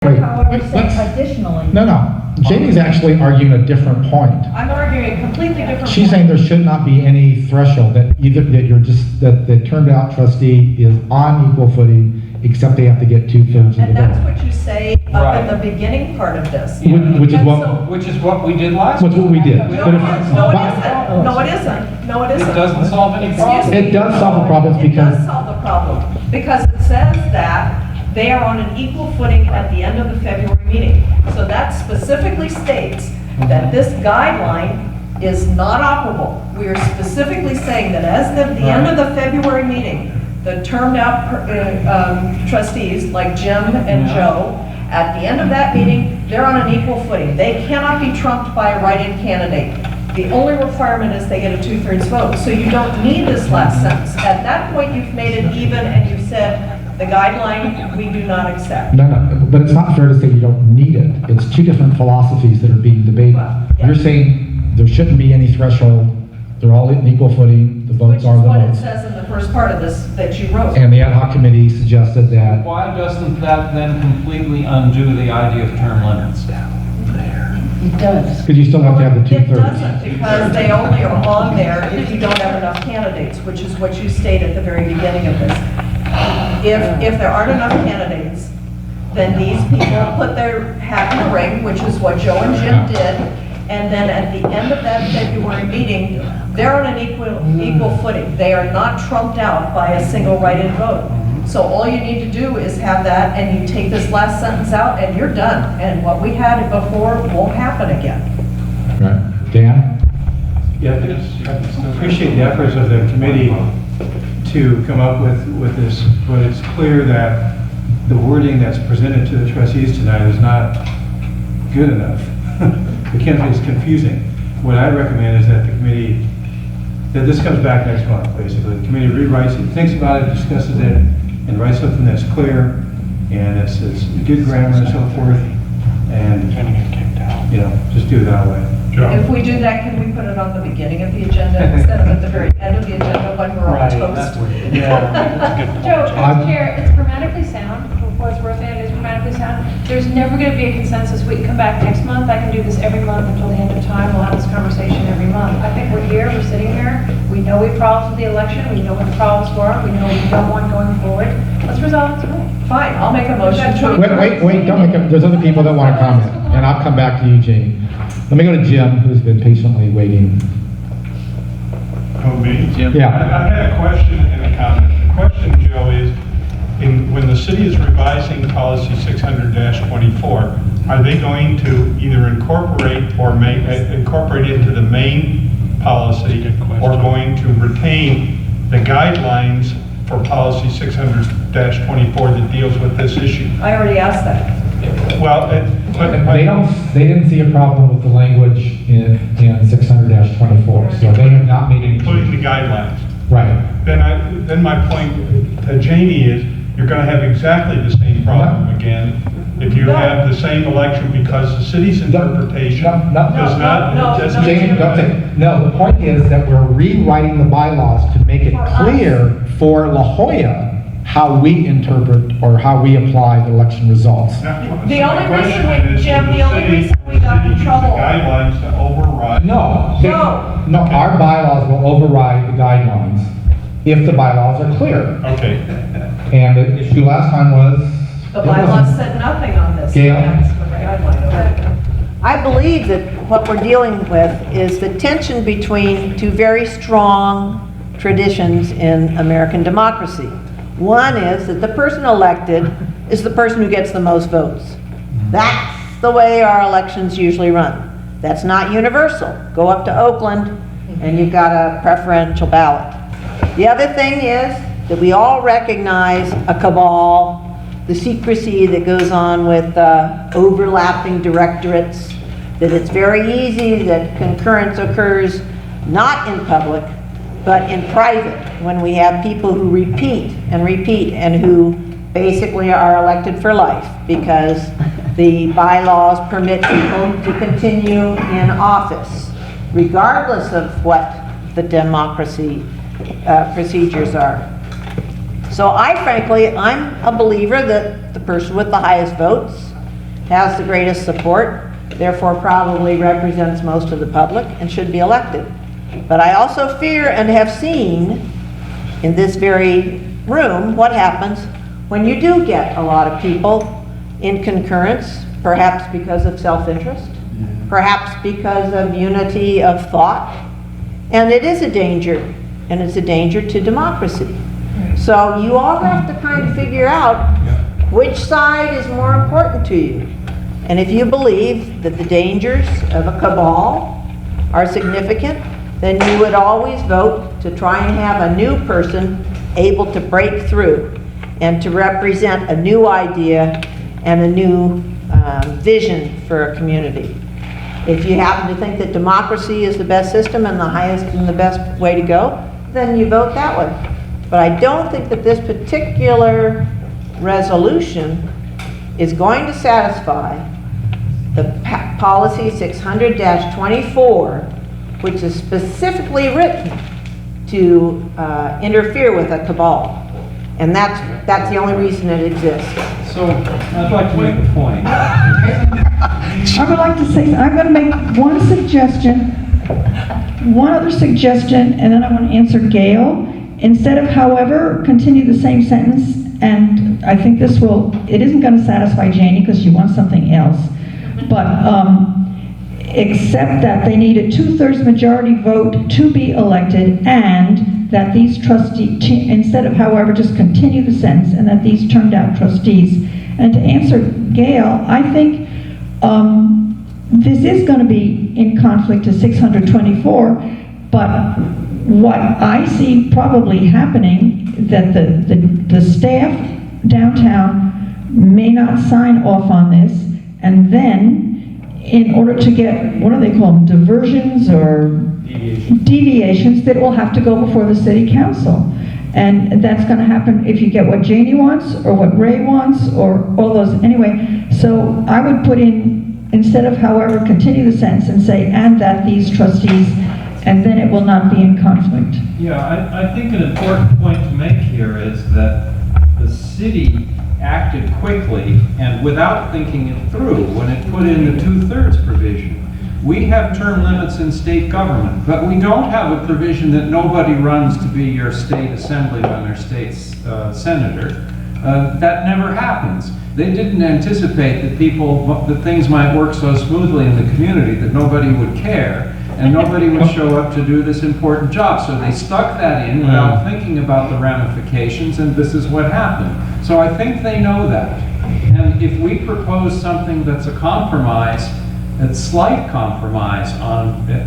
However, say additionally. No. Jamie's actually arguing a different point. I'm arguing a completely different She's point. saying there should not be any threshold, that either that you're just, that the turned out trustee is on equal footing, except they have to get 2/3 of the And that's vote. what you say up in the beginning part of this. Which is And what, so- Which is what we did last which is what we did. No, But it if- isn't. No, it but- isn't. No, it isn't. No, it isn't. It doesn't solve any Excuse problem. me. It does solve the problems It because- does solve the problem, because it says that they are on an equal footing at the end of the February meeting. So that specifically states that this guideline is not operable. We are specifically saying that as of the end of the February meeting, the termed out trustees like Jim and Joe, at the end of that meeting, they're on an equal footing. They cannot be trumped by a write-in candidate. The only requirement is they get a 2/3 vote. So you don't need this last sentence. At that point, you've made it even and you've said, the guideline, we do not accept. No, but it's not fair to say you don't need it. It's two different philosophies that are being debated. Well, yeah. You're saying there shouldn't be any threshold, they're all in equal footing, the Which votes is are the what it votes. says in the first part of this that you wrote. And the ad hoc committee suggested that, Why doesn't that then completely undo the idea of term limits? It does. because you still have to have the It 2/3. doesn't, because they only are on there if you don't have enough candidates, which is what you state at the very beginning of this. If there aren't enough candidates, then these people put their hat in the ring, which is what Joe and Jim did, and then at the end of that February meeting, they're on an equal footing. They are not trumped out by a single write-in vote. So all you need to do is have that, and you take this last sentence out, and you're done. And what we had before won't happen again. Right. Dan? Yeah, I appreciate the efforts of the committee to come up with this, but it's clear that the wording that's presented to the trustees tonight is not good enough. It's confusing. What I recommend is that the committee, that this comes back next month, basically. The committee rewrites it, thinks about it, discusses it, and writes something that's clear, and it's good grammar and so forth, and, just do it that way. If we do that, can we put it on the beginning of the agenda instead of at the very end of the agenda when we're all toast? Joe, as chair, it's grammatically sound, for what it's worth, it is grammatically sound. There's never going to be a consensus. We can come back next month. I can do this every month until the end of time. We'll have this conversation every month. I think we're here, we're sitting here. We know we have problems with the election. We know what the problems were. We know we don't want going forward. Let's resolve it tonight. Fine, I'll make a motion to. Wait, don't make up, there's other people that want to comment, and I'll come back to you, Jamie. Let me go to Jim, who's been patiently waiting. Oh, me? Jim? Yeah. I had a question and a comment. The question, Joe, is when the city is revising policy 600-24, are they going to either incorporate or incorporate into the main policy or going to retain the guidelines for policy 600-24 that deals with this issue? I already asked that. Well, They didn't see a problem with the language in 600-24, so they have not made any including the changes. guidelines. Right. Then my point to Janie is, you're going to have exactly the same problem again if you have the same election, because the city's interpretation does not. doesn't- Jamie, don't say, no, the point is that we're rewriting the bylaws to make it clear for La Jolla how we interpret or how we apply the election results. The only reason Jim, the only reason we got in trouble. Guidelines to override. No, No. our bylaws will override the guidelines if the bylaws are clear. Okay. And the issue last time was. The bylaws said nothing on this. Gail? That's what the guideline. I believe that what we're dealing with is the tension between two very strong traditions in American democracy. One is that the person elected is the person who gets the most votes. That's the way our elections usually run. That's not universal. Go up to Oakland and you've got a preferential ballot. The other thing is that we all recognize a cabal, the secrecy that goes on with overlapping directorates, that it's very easy that concurrence occurs not in public, but in private, when we have people who repeat and who basically are elected for life because the bylaws permit people to continue in office, regardless of what the democracy procedures are. So I'm a believer that the person with the highest votes has the greatest support, therefore probably represents most of the public and should be elected. But I also fear and have seen in this very room what happens when you do get a lot of people in concurrence, perhaps because of self-interest, perhaps because of unity of thought. And it is a danger, and it's a danger to democracy. So you all have to kind of figure out which side is more important to you. And if you believe that the dangers of a cabal are significant, then you would always vote to try and have a new person able to break through and to represent a new idea and a new vision for a community. If you happen to think that democracy is the best system and the highest and the best way to go, then you vote that way. But I don't think that this particular resolution is going to satisfy the policy 600-24, which is specifically written to interfere with a cabal. And that's the only reason it exists. So I'd like to make a point. I would like to say, I'm going to make one suggestion, one other suggestion, and then I want to answer Gail. Instead of however, continue the same sentence, and I think this will, it isn't going to satisfy Janie because she wants something else, but except that they need a 2/3 majority vote to be elected, and that these trustees, instead of however, just continue the sentence, and that these turned out trustees. And to answer Gail, I think this is going to be in conflict to 624, but what I see probably happening, that the staff downtown may not sign off on this, and then in order to get, what do they call them, diversions or deviations, that will have to go before the city council. And that's going to happen if you get what Janie wants or what Ray wants or all those. Anyway, so I would put in, instead of however, continue the sentence and say, and that these trustees, and then it will not be in conflict. Yeah, I think an important point to make here is that the city acted quickly and without thinking it through when it put in the 2/3 provision. We have term limits in state government, but we don't have a provision that nobody runs to be your state assemblyman or state senator. That never happens. They didn't anticipate that things might work so smoothly in the community that nobody would care and nobody would show up to do this important job. So they stuck that in without thinking about the ramifications, and this is what happened. So I think they know that. And if we propose something that's a compromise, a slight compromise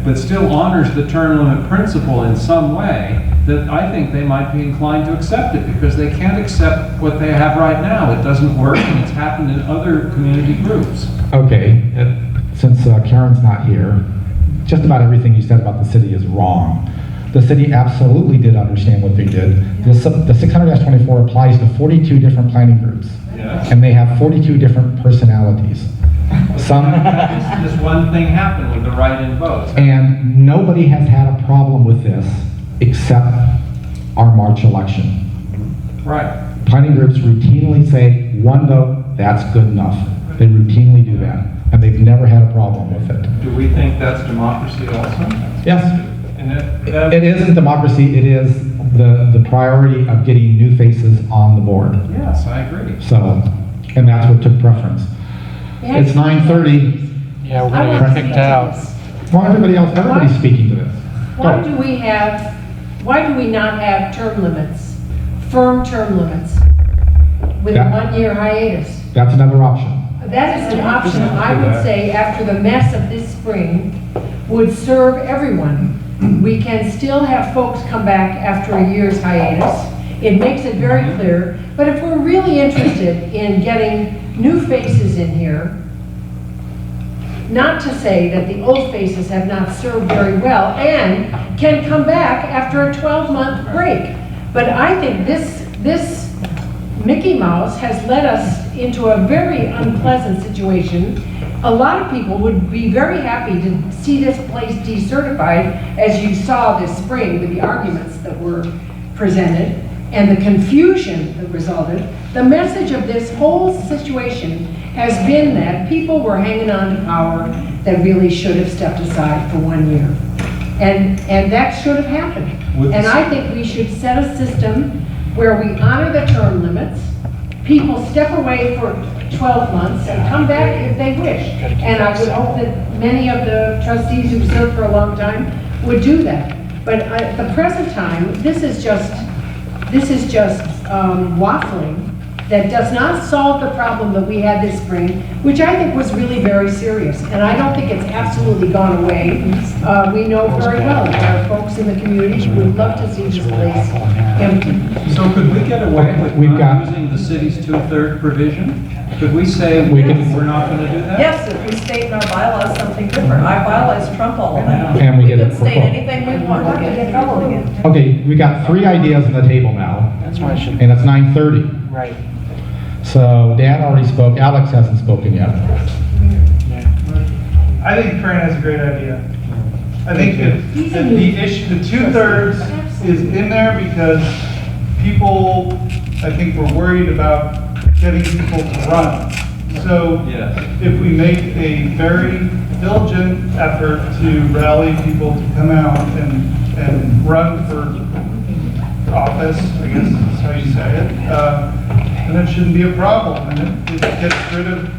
but still honors the term limit principle in some way, that I think they might be inclined to accept it, because they can't accept what they have right now. It doesn't work, and it's happened in other community groups. Okay, since Karen's not here, just about everything you said about the city is wrong. The city absolutely did understand what they did. The 600-24 applies to 42 different planning groups, Yes. and they have 42 different personalities. This one thing happened with the write-in votes. And nobody has had a problem with this except our March election. Right. Planning groups routinely say, one vote, that's good enough. They routinely do that, and they've never had a problem with it. Do we think that's democracy also? Yes, And it isn't democracy, it is the priority of getting new faces on the board. Yes, I agree. So, and that's what took preference. It's 9:30. Yeah, we're gonna get kicked out. Well, everybody's speaking to this. Why Go. why do we not have term limits, firm term limits, with a Yeah. 1-year hiatus? That's another option. That is an option, I would say, after the mess of this spring, would serve everyone. We can still have folks come back after a year's hiatus. It makes it very clear, but if we're really interested in getting new faces in here, not to say that the old faces have not served very well and can come back after a 12-month break. But I think this Mickey Mouse has led us into a very unpleasant situation. A lot of people would be very happy to see this place decertified, as you saw this spring with the arguments that were presented and the confusion that resulted. The message of this whole situation has been that people were hanging on to power that really should have stepped aside for 1 year. And that should have happened. And I think we should set a system where we honor the term limits, people step away for 12 months and come back if they wish. And I would hope that many of the trustees who've served for a long time would do that. But at the present time, this is just waffling that does not solve the problem that we had this spring, which I think was really very serious. And I don't think it's absolutely gone away. We know very well that there are folks in the community who would love to see this place empty. So could we get away with We've not got- using the city's 2/3 provision? Could we say We can- we're not going to do that? Yes, if we state in our bylaws something different. Our bylaws trump all of that. And we get can it state for- anything we want, we'll get in trouble again. Okay, we got 3 ideas on the table now, That's why I should, and it's 9:30. right. So Dan already spoke, Alex hasn't spoken yet. I think Fran has a great idea. I think that the issue, the 2/3 is in there because people, I think, were worried about getting people to run. So Yes. if we make a very diligent effort to rally people to come out and run for office, I guess is how you say it, then it shouldn't be a problem. And it gets rid of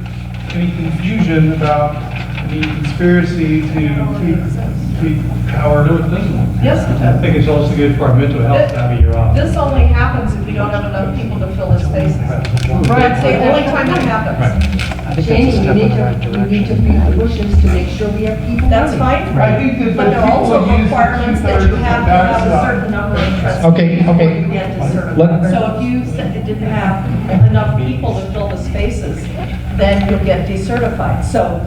any confusion about any conspiracy to keep power. Yes, it I does. think it's also good for our mental health to have your office. This only happens if you don't have enough people to fill the spaces. That's the only time it happens. I think Janie, that's a step we in need the right to direction. beat the bushes to make sure we have people. That's running. fine. I think that But there are also people use the requirements that you 2/3 have to have a certain number of trustees. Okay, before okay. you get to certify. Let- So if you said it didn't have enough people to fill the spaces, then you'll get decertified. So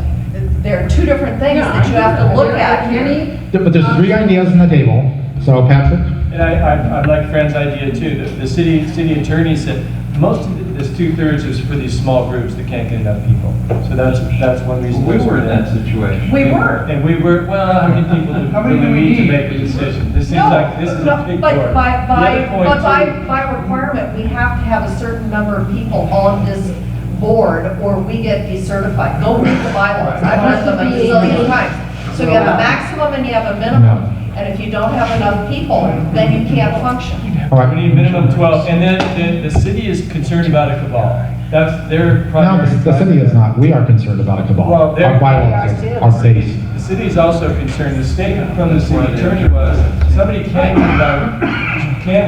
there are 2 different things that you have to look at here. Kenny, But there's 3 ideas on the table, so Patrick? And I like Fran's idea too. The city attorney said most of this 2/3 is for these small groups that can't get enough people. So that's one reason. We were in that situation. We were. And we were, well, how many people do How many we do we need to need? make a decision? This seems No, like, this is no, a big but board. by The other point too- by requirement, we have to have a certain number of people on this board or we get decertified. Go read the bylaws. I've read them a zillion times. So you have a maximum and you have a minimum. And if you don't have enough people, then you can't function. All right. We need minimum 12, and then the city is concerned about a cabal. That's their No, primary. the city is not. We are concerned about a cabal. Well, they're- Our bylaws are based. The city is also concerned, the statement from the city attorney was, somebody can't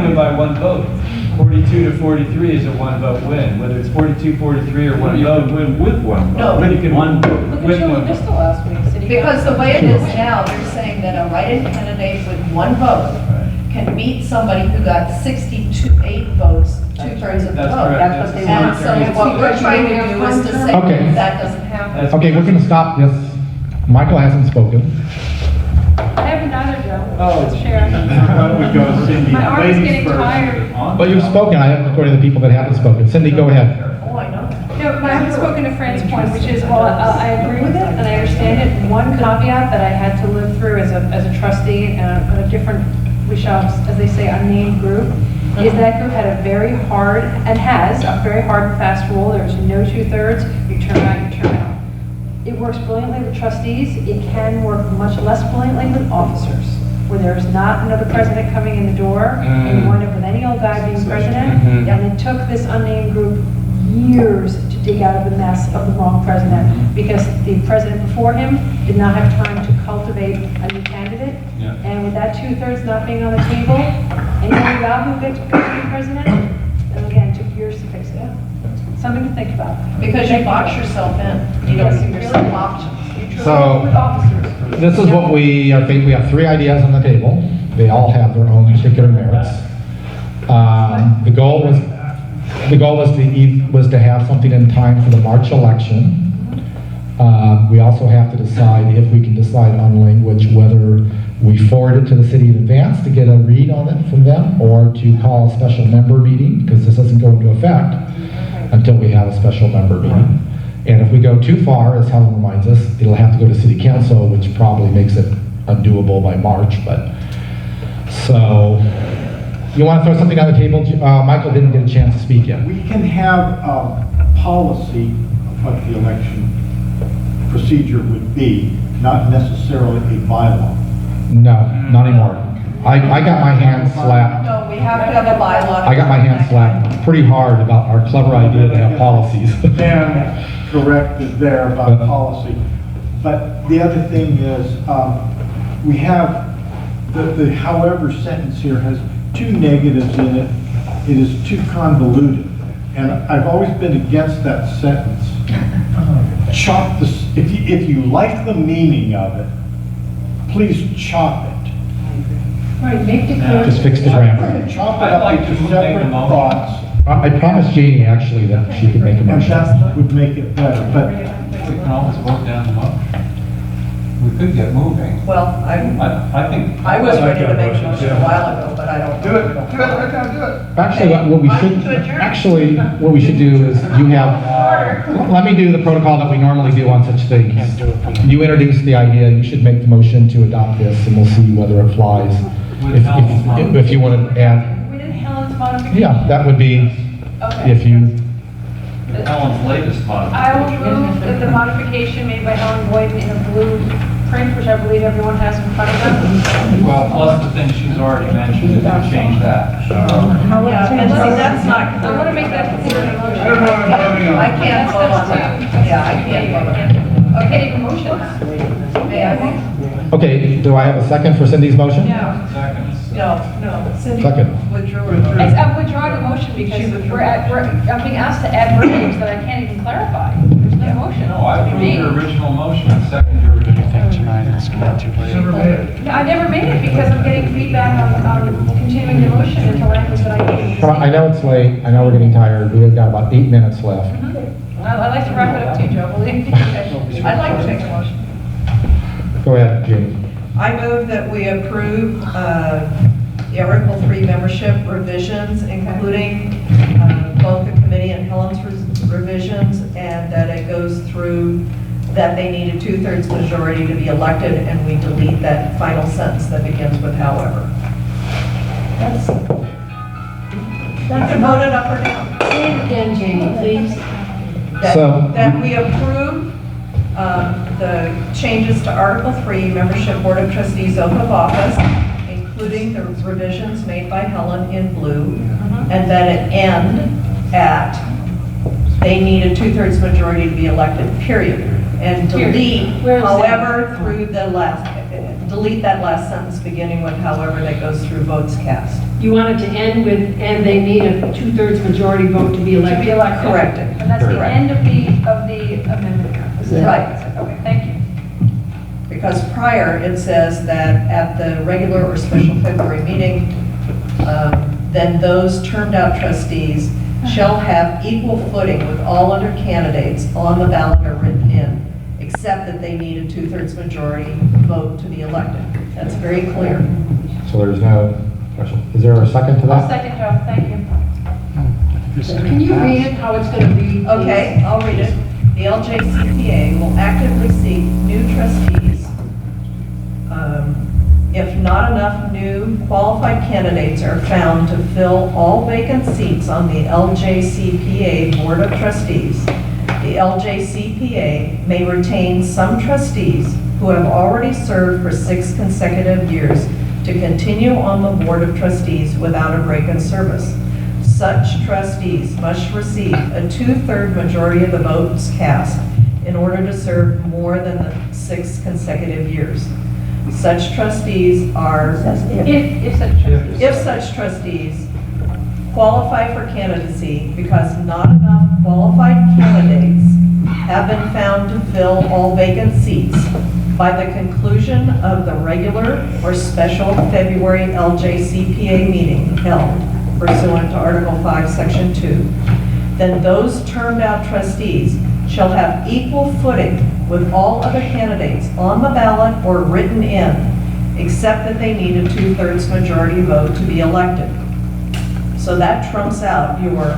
win by 1 vote. 42 to 43 is a 1 vote win, whether it's 42, 43 or 1 You vote. could win with one. No. But you can One vote. Look with at Jolla one. Vista last week, city Because council. the way it is now, they're saying that a write-in candidate with 1 vote can beat somebody who got 68 votes, 2/3 of the That's vote. correct. That's what they And want. so what we're trying to do is to say Okay. that doesn't happen. That's- Okay, we're gonna stop this. Michael hasn't spoken. I haven't either, Joe. Oh. Chair. Why don't we go to Cindy? My arm is Ladies getting first. tired. But you've spoken, I have according to the people that haven't spoken. Cindy, go ahead. Oh, I know. No, I haven't spoken to Fran's point, which is, well, I agree with it and I understand it. One caveat that I had to live through as a trustee and a different, we shall, as they say, unnamed group, is that group had a very hard, and has a very hard and fast rule. There's no 2/3, you turn out, you turn out. It works brilliantly with trustees. It can work much less brilliantly with officers, where there's not another president coming in the door, and you wind up with any old guy being president. And it took this unnamed group years to dig out of the mess of the wrong president, because the president before him did not have time to cultivate a new candidate. Yeah. And with that 2/3 not being on the table, any other guy who gets to be president, and again, took years to fix it. Something to think about. Because you box yourself in. You don't give yourself options. So, With officers. this is what we are thinking. We have 3 ideas on the table. They all have their own particular merits. The goal was to have something in time for the March election. We also have to decide if we can decide on language, whether we forward it to the city in advance to get a read on it from them, or to call a special member meeting, because this doesn't go into effect until we have a special member meeting. And if we go too far, as Helen reminds us, it'll have to go to city council, which probably makes it undoable by March, but, so, you want to throw something on the table? Michael didn't get a chance to speak yet. We can have a policy what the election procedure would be, not necessarily a bylaw. No, not anymore. I got my hand slapped. No, we have to have a bylaw. I got my hand slapped pretty hard about our clever idea to have policies. And corrected there about policy. But the other thing is, we have, the however sentence here has two negatives in it. It is too convoluted. And I've always been against that sentence. Chop this, if you like the meaning of it, please chop it. Right, make the clear. Just fix the grammar. Chop it up into separate thoughts. I promised Janie actually that she could make a And motion. that would make it better, but We can always vote down the motion. We could get moving. Well, I think. I was ready to make a motion a while ago, but I don't. Do it right now, do it. Actually, what we should, what we should do is you have, let me do the protocol that we normally do on such things. You introduce the idea, you should make the motion to adopt this, and we'll see whether it flies. If you want to add, We did Helen's modification. yeah, that would be, Okay. if you, Helen's latest one. I will move that the modification made by Helen Boyd in a blue print, which I believe everyone has in front of them. Well, plus the things she's already mentioned, if you change that. Yeah, and see, that's not. I want to make that considered a motion. I don't know what I'm voting on. I can't vote on that. Yeah, I can't vote on that. Okay, motion that. May I vote? okay, do I have a second for Cindy's motion? Seconds. No, Cindy Second. withdrew. I'm withdrawing the motion because I'm being asked to add verbiage that I can't even clarify. There's no motion. No, I approved your original motion, and second your original motion. Never made it. No, I never made it because I'm getting feedback on continuing the motion until language that I need. I know it's late, I know we're getting tired, we've got about 8 minutes left. I'd like to wrap it up too, Joe, believe me. I'd like to make a motion. Go ahead, Janie. I move that we approve the Article 3 membership revisions, including both the committee and Helen's revisions, and that it goes through that they need a 2/3 majority to be elected, and we delete that final sentence that begins with however. That's voted up or down. Say it again, Jamie, please. That we approve the changes to Article 3, Membership Board of Trustees oath of office, including the revisions made by Helen in blue, and that it end at, they need a 2/3 majority to be elected, period. And delete, however, through the last, delete that last sentence beginning with however that goes through votes cast. You want it to end with, and they need a 2/3 majority vote to be To elected? be elected. Corrected. And that's the end of the amendment. Right. Okay, thank you. Because prior, it says that at the regular or special February meeting, then those termed out trustees shall have equal footing with all other candidates on the ballot or written in, except that they need a 2/3 majority vote to be elected. That's very clear. So there's no question. Is there a second to I'll that? second, Joe, thank you. Can you read it, how it's going to read? Okay, I'll read it. The LJCPA will actively seek new trustees if not enough new qualified candidates are found to fill all vacant seats on the LJCPA Board of Trustees. The LJCPA may retain some trustees who have already served for 6 consecutive years to continue on the Board of Trustees without a break in service. Such trustees must receive a 2/3 majority of the votes cast in order to serve more than the 6 consecutive years. Such trustees are, if such trustees qualify for candidacy because not enough qualified candidates have been found to fill all vacant seats by the conclusion of the regular or special February LJCPA meeting held pursuant to Article 5, Section 2, then those termed out trustees shall have equal footing with all other candidates on the ballot or written in, except that they need a 2/3 majority vote to be elected. So that trumps out your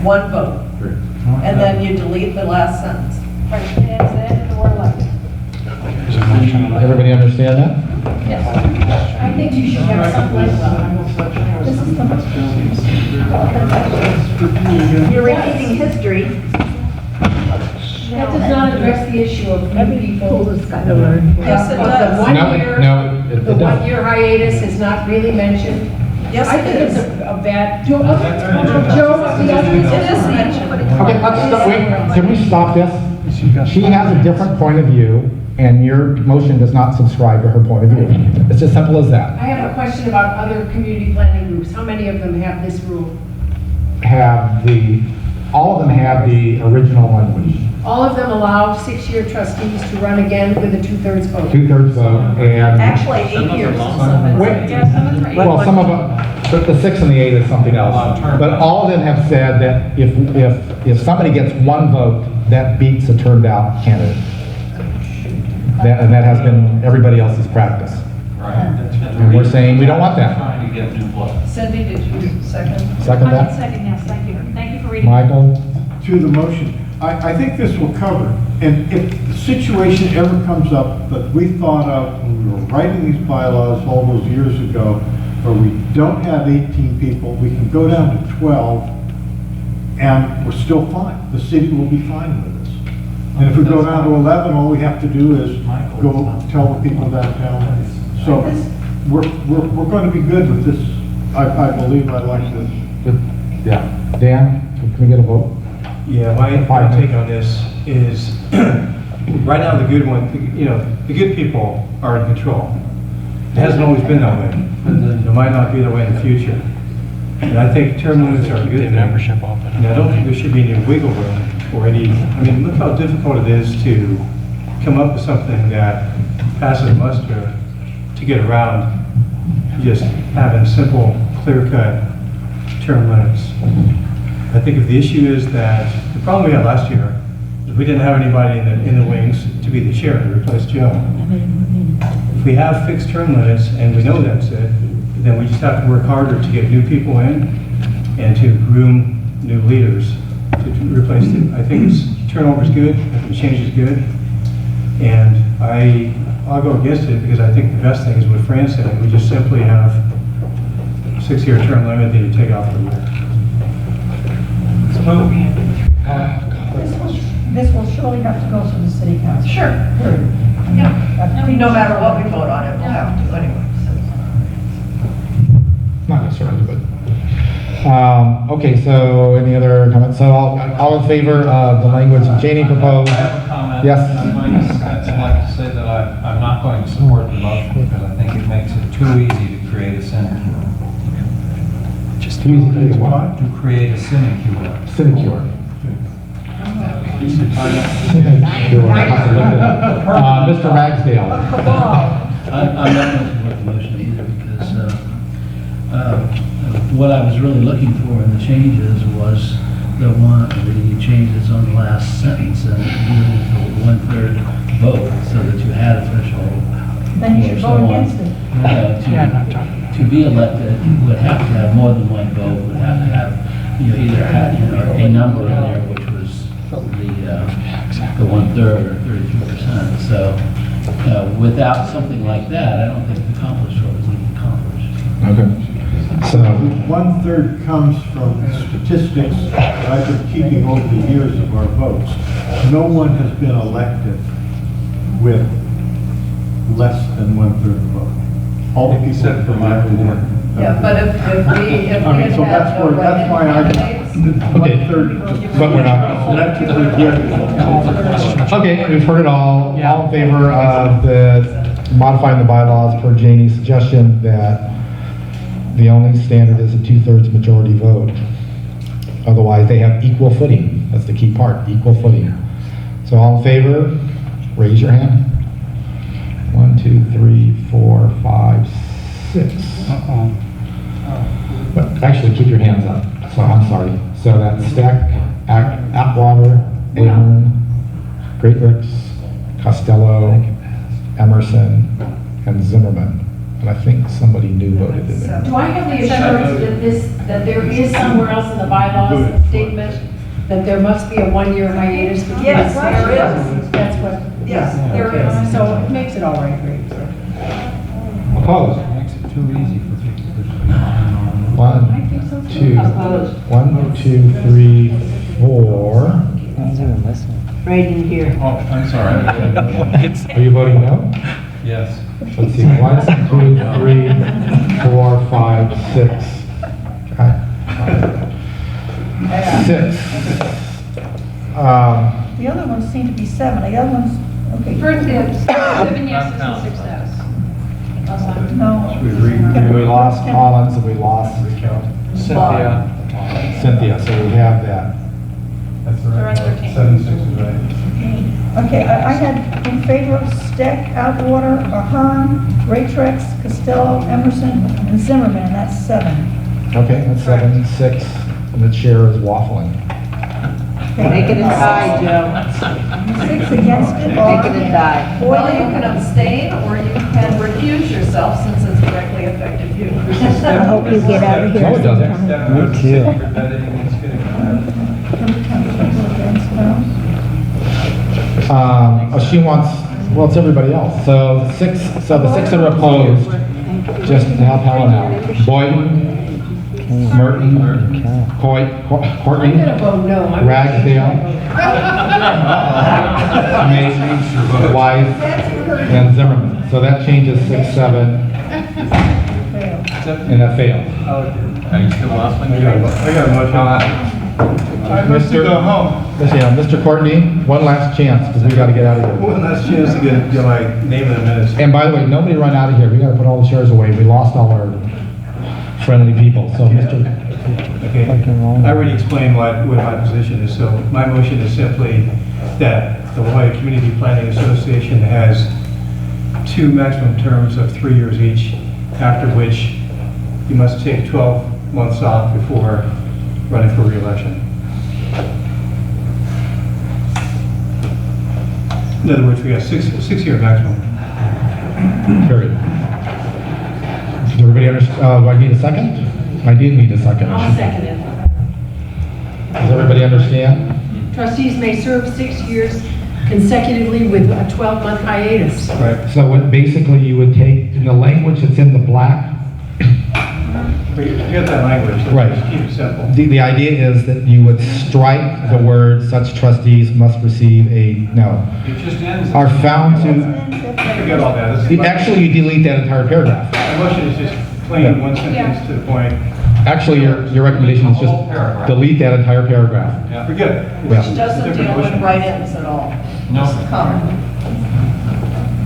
one vote. And then you delete the last sentence. Right, it ends there, the word elected. Everybody understand that? Yes. I think you should have something like You're repeating history. That does not address the issue of new people. Yes, it The does. one No, year, no, it the doesn't. 1 year hiatus is not really mentioned. Yes, I it think it's is. a bad, Joe, the others. It is mentioned. Okay, let's, wait, can we stop this? She has a different point of view, and your motion does not subscribe to her point of view. It's as simple as that. I have a question about other community planning groups. How many of them have this rule? All of them have the original language, All of them allow 6-year trustees to run again with a 2/3 vote. 2/3 vote, and, Actually, 8 years. in some instances. well, some of them, the 6 and the 8 is something else. But all of them have said that if somebody gets 1 vote, that beats a turned out candidate. And that has been everybody else's practice. Right. And we're saying we don't want that. Trying to get new blood. Cindy, did you second? Second I that? can second, yes, thank you. Thank you for reading. Michael? To the motion, I think this will cover, and if the situation ever comes up that we thought of when we were writing these bylaws all those years ago, where we don't have 18 people, we can go down to 12, and we're still fine. The city will be fine with us. And if we go down to 11, all we have to do is go tell the people downtown. So we're going to be good with this. I believe I like this. Yeah. Dan, can we get a vote? Yeah, my take on this is, right now, the good people are in control. It hasn't always been that way. It might not be that way in the future. And I think term limits are a good thing. Membership open. And I don't think there should be any wiggle room or any, look how difficult it is to come up with something that passes muster to get around just having simple, clear-cut term limits. I think if the issue is that, the problem we had last year is we didn't have anybody in the wings to be the chair to replace Joe. If we have fixed term limits and we know that's it, then we just have to work harder to get new people in and to groom new leaders to replace them. I think turnover is good, I think change is good, and I'll go against it because I think the best thing is what Fran said, we just simply have a 6-year term limit that you take off the year. This will surely have to go to the city council. Sure. No matter what we vote on, it will have to anyway. Not necessarily, but. Okay, so any other comments? So all in favor of the language Janie proposed? I have a comment. Yes. I'd like to say that I'm not going to support the motion because I think it makes it too easy to create a sinecure. Just too easy to do what? To create a sinecure. Sinecure. Sinecure. I have to look it up. Mr. Ragsdale. I'm not going to support the motion either because what I was really looking for in the changes was the changes on the last sentence and the 1/3 vote so that you had a threshold. Then you should or vote so on. against it. To be elected, you would have to have more than 1 vote, would have to have, either had, a number in there which was the 1/3 or 32%. So without something like that, I don't think it accomplished what was needed to accomplish. Okay. So 1/3 comes from statistics that I've been keeping over the years of our votes. No one has been elected with less than 1/3 vote. All the people. Except for Michael Moore. Yeah, but if we had So that's my argument. Okay, but we're not. Okay, we've heard it all. All in favor of modifying the bylaws per Janie's suggestion that the only standard is a 2/3 majority vote. Otherwise, they have equal footing. That's the key part, equal footing. So all in favor, raise your hand. 1, 2, 3, 4, 5, 6. But actually, keep your hands up. So I'm sorry. So that's Stack, Atwater, Ahern, Great Ricks, Costello, Emerson, and Zimmerman. And I think somebody new voted in there. Do I have the assurance that there is somewhere else in the bylaws a statement that there must be a 1-year hiatus? Between Yes, the there sessions? is. That's what. Yes, there Okay, is. So it makes it all right, great. Opposed? Makes it too easy for people to. 1, 2, 1, 2, 3, 4, right in here. Oh, I'm sorry. Are you voting no? Yes. Let's see, 1, 2, 3, 4, 5, 6. God. 6. The other ones seem to be 7, the other ones, okay. First, it's 7 yeses and 6 no's. No. We lost Collins and we lost Cynthia, so we have that. That's They're right. on 13. 7, 6 is right. Okay, I had in favor of Steck, Outwater, Ahern, Raytrex, Costello, Emerson, and Zimmerman, and that's 7. Okay, that's 7, 6, and the chair is waffling. Make it a tie, Joe. 6 against it, Make it a tie. Well, you can abstain or you can recuse yourself since it's directly affected you. I hope you get out of here. No, it doesn't. Me too. She wants, well, it's everybody else. So the 6 that are opposed, just to help Helen out. Boyden, Merton, Courtney, I'm gonna vote no. Ragsdale, Weiss, and Zimmerman. So that changes 6, 7, and that failed. Are you still waffling? I got a motion on that. I must go home. Yeah, Mr. Courtney, one last chance, because we gotta get out of here. One last chance to get my name in the minutes. And by the way, nobody run out of here. We gotta put all the chairs away. We lost all our friendly people. So, Mr. Okay, I already explained what my position is, so my motion is simply that the Hawaii Community Planning Association has 2 maximum terms of 3 years each, after which you must take 12 months off before running for re-election. In other words, we have 6-year maximum. Period. Does everybody understand? Do I need a second? I did need a second. I'll second it. Does everybody understand? Trustees may serve 6 years consecutively with a 12-month hiatus. Right. So what basically you would take in the language that's in the black. Forget that language. Let's Right. just keep it simple. The idea is that you would strike the word such trustees must receive a, no, It just ends. are found to, Forget all that. actually you delete that entire paragraph. My motion is just plain one sentence to the point. Actually, your recommendation is just delete that entire paragraph. Forget it. Which doesn't deal with write-ins at all. No. Just comment.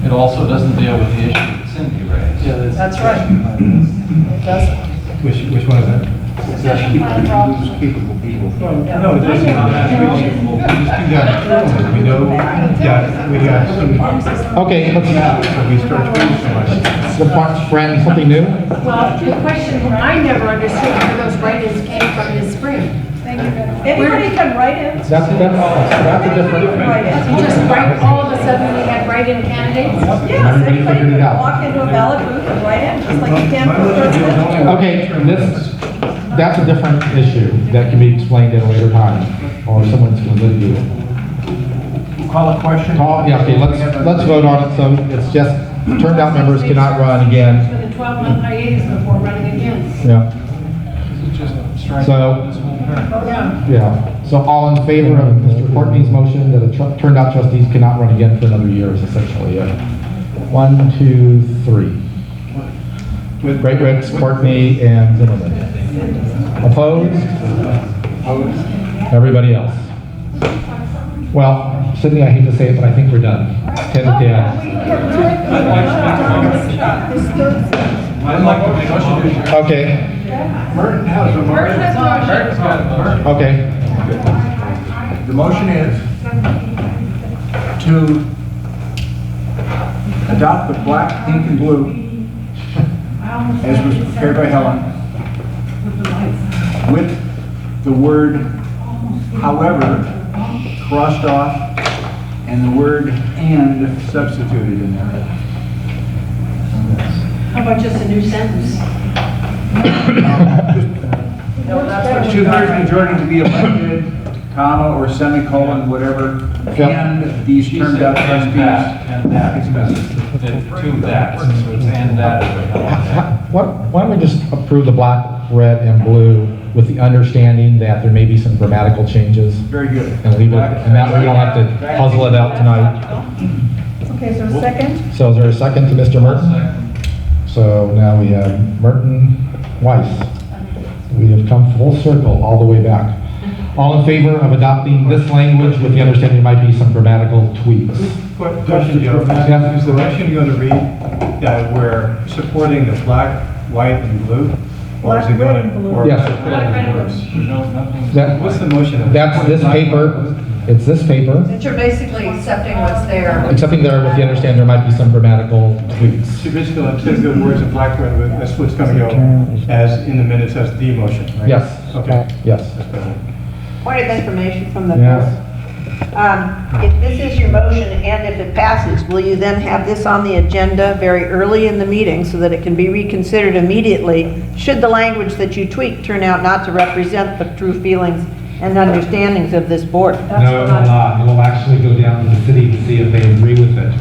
It also doesn't deal with the issue that Cindy raised. That's right. It doesn't. Which one is that? capable people. No, it doesn't. We just do that. We know, we got some. Okay, let's, We start doing so much. Fran, something new? Well, the question, I never understood where those write-ins came from this spring. Anybody can write in. That's a different. You just write, all of a sudden we had write-in candidates? Yes, Everybody anybody figured it can out. walk into a ballot booth and write in, just like you can for president. Okay, that's a different issue that can be explained at a later time, or someone's going to litigate it. Call a question? Yeah, okay, let's vote on it, so it's just, turned out members cannot run again. With a 12-month hiatus before running again. Yeah, Just strike So- this whole paragraph. Yeah. so all in favor of Mr. Courtney's motion that turned out trustees cannot run again for another year is essentially it. 1, 2, 3. Great Ricks, Courtney, and Zimmerman. Opposed? Everybody else? Well, Sydney, I hate to say it, but I think we're done. 10 to 10. I'd like to make a motion. Okay, Merton has a motion. Merton's got a motion. okay. The motion is to adopt the black, pink, and blue as was prepared by Helen, with the word however crossed off and the word and substituted in there. How about just a new sentence? No, that's what you Two-thirds got. majority to be elected, comma, or semicolon, whatever, Yep. and these She turned said out and trustees. that, and that, because it's to that, so it's and that. Why don't we just approve the black, red, and blue with the understanding that there may be some grammatical changes. Very good. And leave it, and that way we don't have to puzzle it out tonight. Okay, is there a second? So is there a second to Mr. Merton? So now we have Merton, Weiss. We have come full circle all the way back. All in favor of adopting this language with the understanding there might be some grammatical tweaks? Question, Joe. Yeah. Is the motion going to read that we're supporting the black, white, and blue? Or is Black, it going red, to? and blue. or Yes. supporting the words? That- What's the motion? That's this paper, it's this paper, That you're basically accepting what's there. accepting there with the understanding there might be some grammatical tweaks. So basically, it says the words in black, red, and blue, that's what's going to go as in the minutes as the motion, right? Yes. Okay. Yes. Point of information from the Yes. board. If this is your motion and if it passes, will you then have this on the agenda very early in the meeting so that it can be reconsidered immediately, should the language that you tweak turn out not to represent the true feelings and understandings of this board? No, it will not. It will actually go down to the city to see if they agree with it.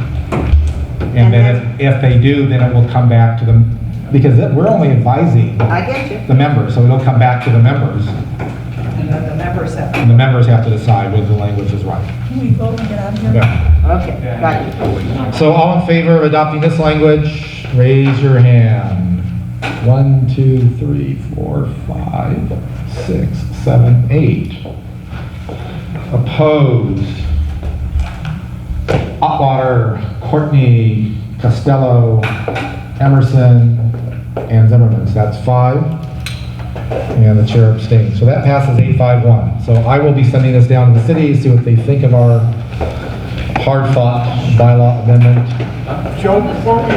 And then if they do, then it will come back to them, because we're only advising I get you. the members, so it'll come back to the members. And then the members have. And the members have to decide whether the language is right. Can we vote and get out of here? Yeah. Okay, got you. So all in favor of adopting this language, raise your hand. 1, 2, 3, 4, 5, 6, 7, 8. Opposed? Atwater, Courtney, Costello, Emerson, and Zimmerman. So that's 5. And the chair abstains. So that passes 851. So I will be sending this down to the city, see what they think of our hard-fought bylaw amendment. Joe, before we